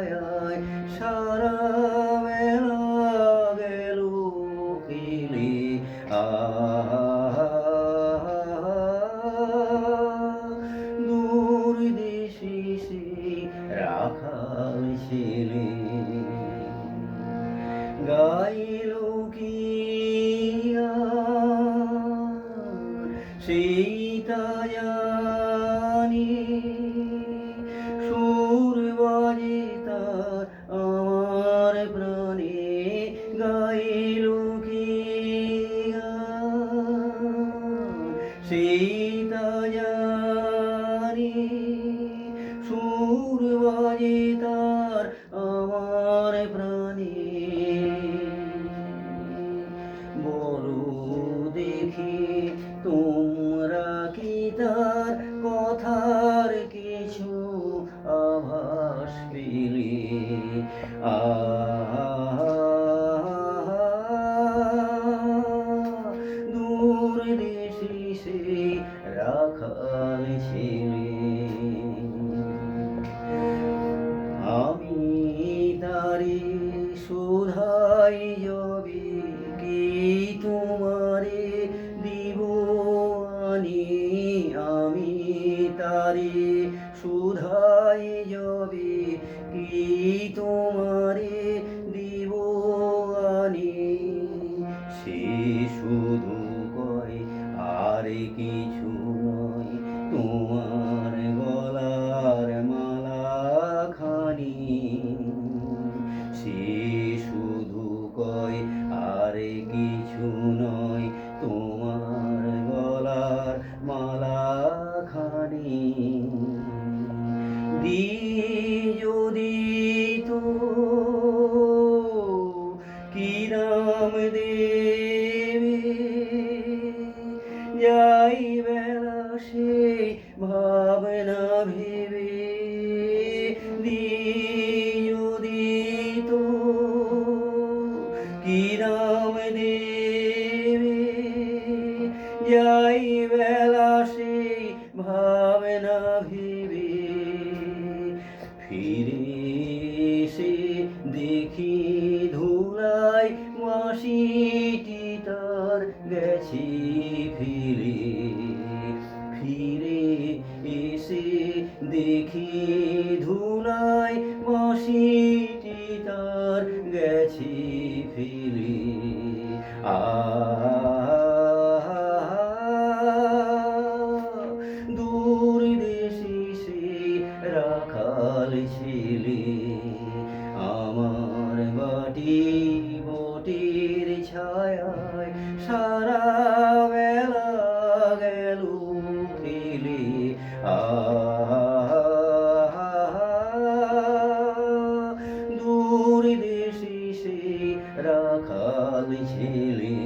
ছায়ায় সারা বেলা গেল খেলে। দূর দেশে সে রাখাল ছেলে গাইল কি সেই তা জানি, সুর বাজে তার আমার প্রাণে। গাইল কি সেই তা জানি, সুর বাজে তার আমার প্রাণে। বলো দেখি তোমরা কি তার কথার কিছু আভাস পেলে? দূর দেশে সে রাখাল ছেলে। আমি তারে শোধাই যবে কি তোমারে দিব আনি। আমি তারে শোধাই যবে কি তোমারে দিব আনি। সে শুধু কয় আর কিছু নয়, তোমার গলার মালা খানি। সে শুধু কয় আর কিছু নয়, তোমার গলার মালা খানি। যদি তো কি নাম দেবে, যাই বেলা সে ভাবনা ভেবে। যদি তো কি নাম দেবে, যাই বেলা সে ভাবনা ভেবে। ফিরে এসে দেখি ধুলায় বাঁশিটি তার গেছে ফিরে। ফিরে এসে দেখি ধুলায় বাঁশিটি তার গেছে ফিরে। দূর দেশে সে রাখাল ছেলে আমার বাটি বটির ছায়ায় সারা বেলা গেল খেলে। দূর দেশে সে রাখাল ছেলে।